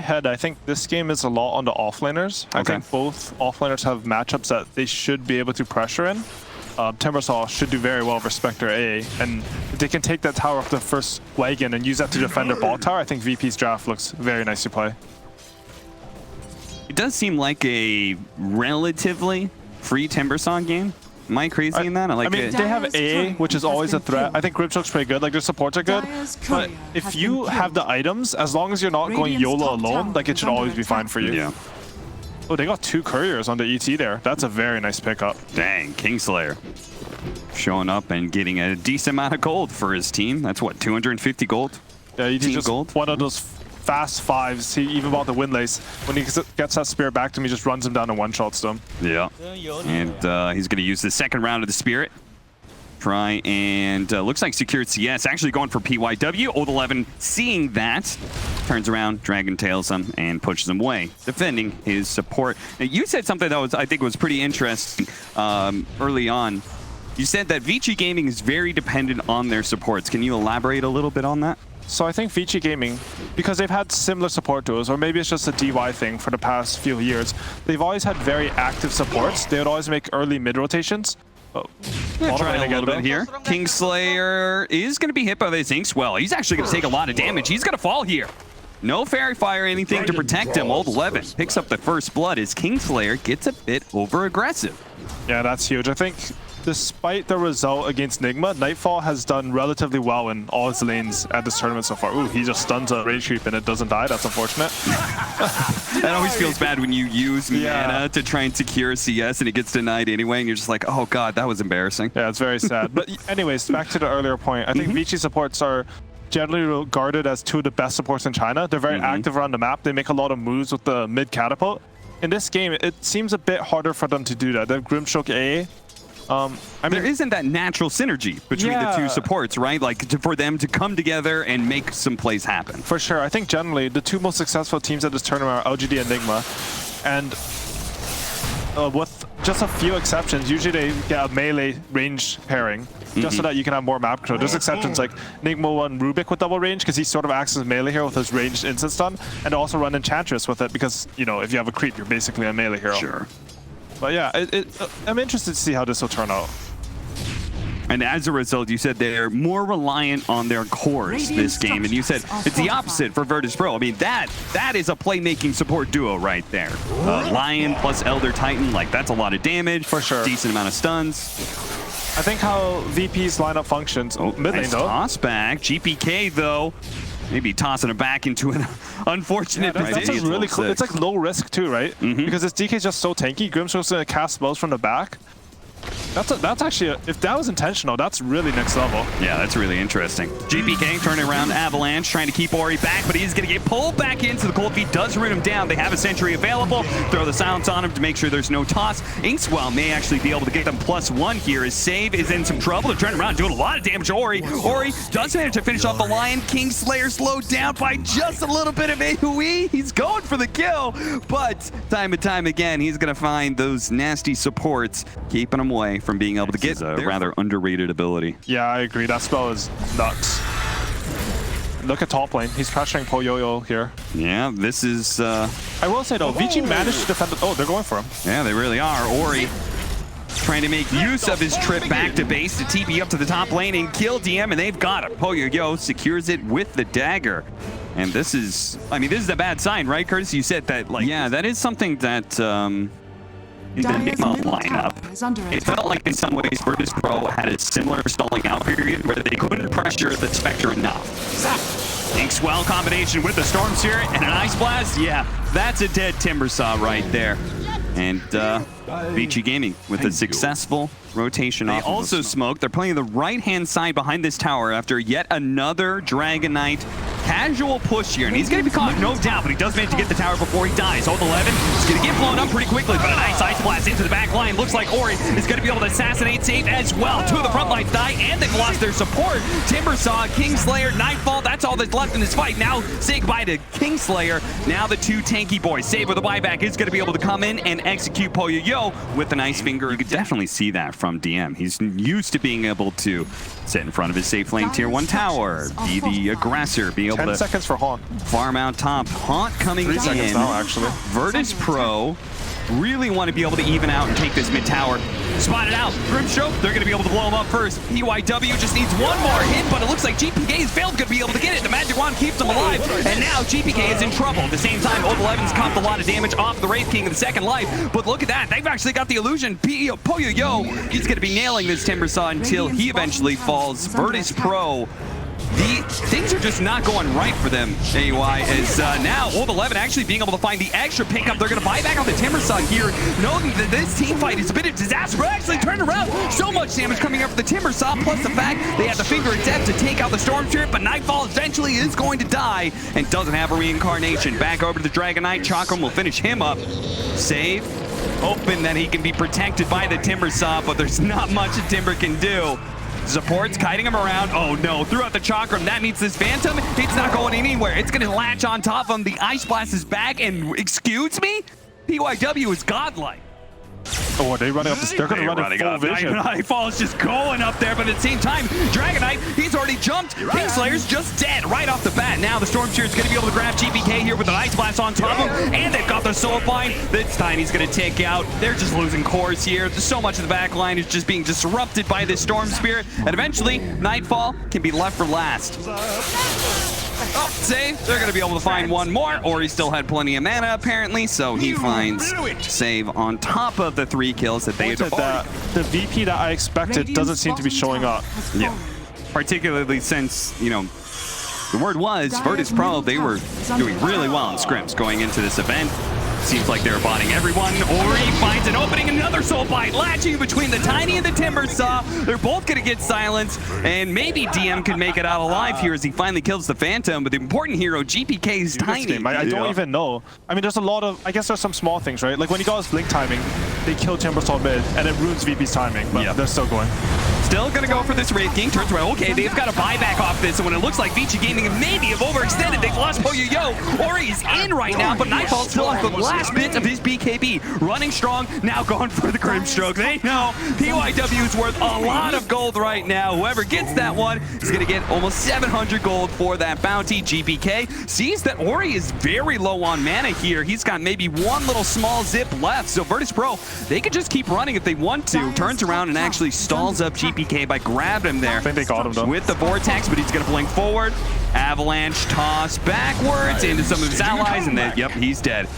head, I think this game is a lot on the offlaners. I think both offlaners have matchups that they should be able to pressure in. Timbersaw should do very well versus Spectre A, and if they can take that tower off the first wagon and use that to defend their ball tower, I think VP's draft looks very nice to play. It does seem like a relatively free Timbersaw game. Am I crazy in that? I mean, they have A, which is always a threat. I think Grimshock's pretty good. Like, their supports are good. But if you have the items, as long as you're not going YOLO alone, like, it should always be fine for you. Yeah. Oh, they got 2 couriers on the ET there. That's a very nice pickup. Dang, Kingslayer showing up and getting a decent amount of gold for his team. That's what, 250 gold? Yeah, ET just gold? One of those fast 5s. He even bought the Windlace. When he gets that Spirit back to him, he just runs him down and one-shots them. Yeah. And he's going to use the second round of the Spirit. Try and looks like secured CS. Actually going for PYW. Old 11 seeing that. Turns around, Dragon Tails him, and pushes him away. Defending his support. Now, you said something that I think was pretty interesting early on. You said that Vici Gaming is very dependent on their supports. Can you elaborate a little bit on that? So I think Vici Gaming, because they've had similar support duos, or maybe it's just a DY thing for the past few years, they've always had very active supports. They would always make early mid rotations. Try a little bit here. Kingslayer is going to be hit by this Inkswell. He's actually going to take a lot of damage. He's going to fall here. No Fairy Fire or anything to protect him. Old 11 picks up the first blood as Kingslayer gets a bit over-aggressive. Yeah, that's huge. I think despite the result against Nigma, Nightfall has done relatively well in all his lanes at this tournament so far. Ooh, he just stuns a Rage Creep and it doesn't die. That's unfortunate. That always feels bad when you use mana to try and secure CS and it gets denied anyway, and you're just like, oh god, that was embarrassing. Yeah, it's very sad. But anyways, back to the earlier point. I think Vici supports are generally regarded as 2 of the best supports in China. They're very active around the map. They make a lot of moves with the mid catapult. In this game, it seems a bit harder for them to do that. They have Grimshock A. I mean, there isn't that natural synergy between the 2 supports, right? Like, for them to come together and make some plays happen. For sure. I think generally the 2 most successful teams at this tournament are LGD and Nigma. And with just a few exceptions, usually they get a melee range pairing just so that you can have more map control. There's exceptions like Nigma won Rubik with double range because he sort of acts as melee hero with his ranged instant stun, and also run Enchantress with it because, you know, if you have a creep, you're basically a melee hero. Sure. But yeah, I'm interested to see how this will turn out. And as a result, you said they're more reliant on their cores this game, and you said it's the opposite for Virtus Pro. I mean, that is a playmaking support duo right there. Lion plus Elder Titan, like, that's a lot of damage. For sure. Decent amount of stuns. I think how VP's lineup functions. Oh, mid lane nice though. Toss back. GPK though, maybe tossing it back into an unfortunate that's position. really cool. It's like low risk too, right? Because this DK is just so tanky. Grimshock's gonna cast spells from the back. That's actually, if that was intentional, that's really next level. Yeah, that's really interesting. GPK turning around Avalanche, trying to keep Ori back, but he's going to get pulled back into the cold feet, does root him down. They have a sentry available. Throw the silence on him to make sure there's no toss. Inkswell may actually be able to get them +1 here. His save is in some trouble. They're turning around, doing a lot of damage to Ori. Ori does manage to finish off the Lion. Kingslayer slowed down by just a little bit of AoE. He's going for the kill, but time and time again, he's going to find those nasty supports, keeping him away from being able to get a rather underrated ability. Yeah, I agree. That spell is nuts. Look at top lane. He's pressuring Poyoyo here. Yeah, this is... I will say though, Vici managed to defend it. Oh, they're going for him. Yeah, they really are. Ori trying to make use of his trip back to base to TP up to the top lane and kill DM, and they've got it. Poyoyo secures it with the dagger. And this is... I mean, this is a bad sign, right, Curtis? You said that, like... Yeah, that is something that... in the Nigma lineup, it felt like in some ways Virtus Pro had a similar stalling out period where they couldn't pressure the Spectre enough. Inkswell combination with the Storm Spirit and an Ice Blast. Yeah, that's a dead Timbersaw right there. And Vici Gaming with a successful rotation off. They also smoked. They're playing the right-hand side behind this tower after yet another Dragon Knight casual push here, and he's going to be caught, no doubt, but he does manage to get the tower before he dies. Old 11 is going to get blown up pretty quickly, but a nice Ice Blast into the back line. Looks like Ori is going to be able to assassinate Save as well. 2 of the front lines die, and they've lost their support. Timbersaw, Kingslayer, Nightfall, that's all that's left in this fight. Now, say goodbye to Kingslayer. Now the 2 tanky boys. Save with a buyback is going to be able to come in and execute Poyoyo with a nice finger. You could definitely see that from DM. He's used to being able to sit in front of his safe lane tier 1 tower, be the aggressor, be able able 10 to seconds for Haunt. farm out top. Haunt coming 3 in. seconds now, actually. Virtus Pro really want to be able to even out and take this mid tower. Spot it out. Grimstroke, they're going to be able to blow him up first. PYW just needs one more hit, but it looks like GPK has failed to be able to get it. The Magic Wand keeps him alive, and now GPK is in trouble. At the same time, Old 11's comped a lot of damage off the Wraith King in the second life, but look at that. They've actually got the illusion. Poyo, he's going to be nailing this Timber Saw until he eventually falls. Virtus Pro, things are just not going right for them, AY, as now Old 11 actually being able to find the extra pickup. They're going to buy back on the Timber Saw here, knowing that this team fight is a bit of disaster, but actually turned around. So much damage coming up for the Timber Saw, plus the fact they had the Finger of Death to take out the Storm Spirit, but Nightfall eventually is going to die and doesn't have a reincarnation. Back over to the Dragon Knight. Chakram will finish him up. Save. Hoping that he can be protected by the Timber Saw, but there's not much a Timber can do. Support's kiting him around. Oh no, threw out the Chakram. That means this Phantom, it's not going anywhere. It's gonna latch on top of him. The Ice Blast is back, and excuse me? PYW is godlike. Oh, are they running up the... They're going to run in full vision. Nightfall's just going up there, but at the same time, Dragon Knight, he's already jumped. Kingslayer's just dead right off the bat. Now the Storm Spirit's going to be able to grab GPK here with an Ice Blast on top of him, and they've got the Soul Bind. This time he's going to take out. They're just losing cores here. So much of the back line is just being disrupted by this Storm Spirit, and eventually, Nightfall can be left for last. Oh, save. They're going to be able to find one more. Ori still had plenty of mana, apparently, so he finds save on top of the 3 kills that they had. The VP that I expected doesn't seem to be showing up. Yeah. Particularly since, you know, the word was Virtus Pro, they were doing really well in scrims going into this event. Seems like they're botting everyone. Ori finds an opening, another Soul Bite, latching between the Tiny and the Timber Saw. They're both going to get silenced, and maybe DM can make it out alive here as he finally kills the Phantom, but the important hero, GPK's Tiny. I don't even know. I mean, there's a lot of... I guess there's some small things, right? Like when he got his blink timing, they kill Timber Saw mid, and it ruins VP's timing, but they're still going. Still going to go for this Wraith King. Turns around. Okay, they've got a buyback off this, and when it looks like Vici Gaming maybe have overextended, they've lost Poyo. Ori's in right now, but Nightfall still has the last bit of his BKB. Running strong, now going for the Grimstroke. They know PYW is worth a lot of gold right now. Whoever gets that one is going to get almost 700 gold for that bounty. GPK sees that Ori is very low on mana here. He's got maybe one little small zip left, so Virtus Pro, they could just keep running if they want to. Turns around and actually stalls up GPK by grabbing him there. I think they got him though. With the Vortex, but he's going to blink forward. Avalanche toss backwards into some of his allies, and then, yep, he's dead.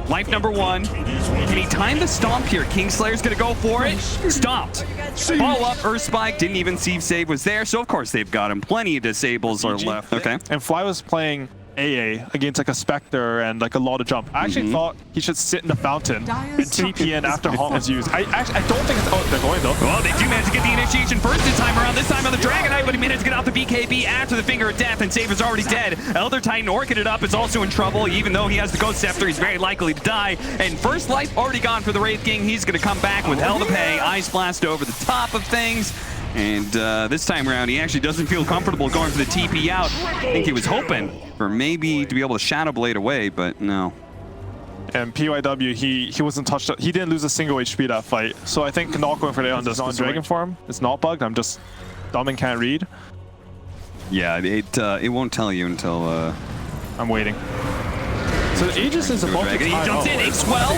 Life number 1. Can he time the stomp here? Kingslayer's going to go for it. Stomped. Follow up. Earth Spike. Didn't even see save was there. So, of course, they've got him. Plenty of disables are left. Okay. And Fly was playing AA against like a Spectre and like a lot of jump. I actually thought he should sit in the fountain and TP in after Haunt is used. I don't think it's... Oh, they're going though. Well, they do manage to get the initiation first this time around. This time on the Dragon Knight, but he managed to get out the BKB after the Finger of Death, and Save is already dead. Elder Titan orchid it up is also in trouble. Even though he has the Ghost Scepter, he's very likely to die. And first life already gone for the Wraith King. He's going to come back with hell to pay. Ice Blast over the top of things. And this time around, he actually doesn't feel comfortable going for the TP out. I think he was hoping for maybe to be able to Shadow Blade away, but no. And PYW, he wasn't touched. He didn't lose a single HP that fight. So I think not going for the Dragon form is not bugged. I'm just dumb and can't read. Yeah, it won't tell you until... I'm waiting. So Aegis is about to He jumps in, X-Well.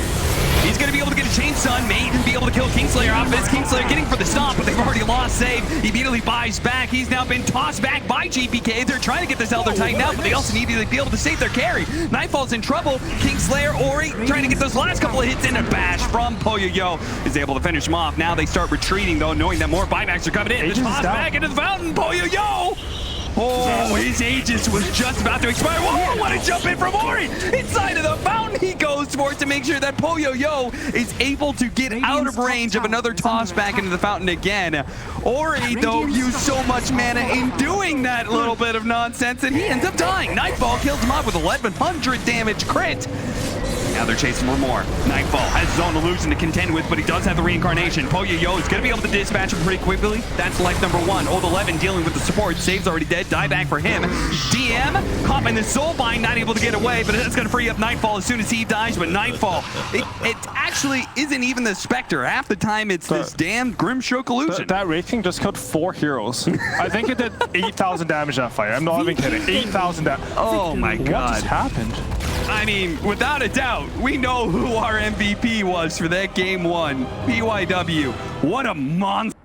He's going to be able to get a Chain Stun, may even be able to kill Kingslayer off this. Kingslayer getting for the stomp, but they've already lost save. He immediately buys back. He's now been tossed back by GPK. They're trying to get this Elder Titan out, but they also need to be able to save their carry. Nightfall's in trouble. Kingslayer, Ori, trying to get those last couple of hits in, a bash from Poyo is able to finish him off. Now they start retreating, though, knowing that more buybacks are coming in. The toss back into the fountain. Poyo! Oh, his Aegis was just about to expire. Whoa, what a jump in from Ori! Inside of the fountain he goes for it to make sure that Poyo is able to get out of range of another toss back into the fountain again. Ori, though, used so much mana in doing that little bit of nonsense, and he ends up dying. Nightfall kills him off with 1100 damage crit. Now they're chasing for more. Nightfall has his own illusion to contend with, but he does have the reincarnation. Poyo is going to be able to dispatch him pretty quickly. That's life number 1. Old 11 dealing with the support. Save's already dead. Die back for him. DM caught in the soul bind, not able to get away, but that's going to free up Nightfall as soon as he dies. But Nightfall, it actually isn't even the Spectre. Half the time it's this damn Grimstroke illusion. That Wraith King just killed 4 heroes. I think it did 8,000 damage that fight. I'm not even kidding. 8,000 damage. Oh my god. What just happened? I mean, without a doubt, we know who our MVP was for that game 1. PYW. What a monster.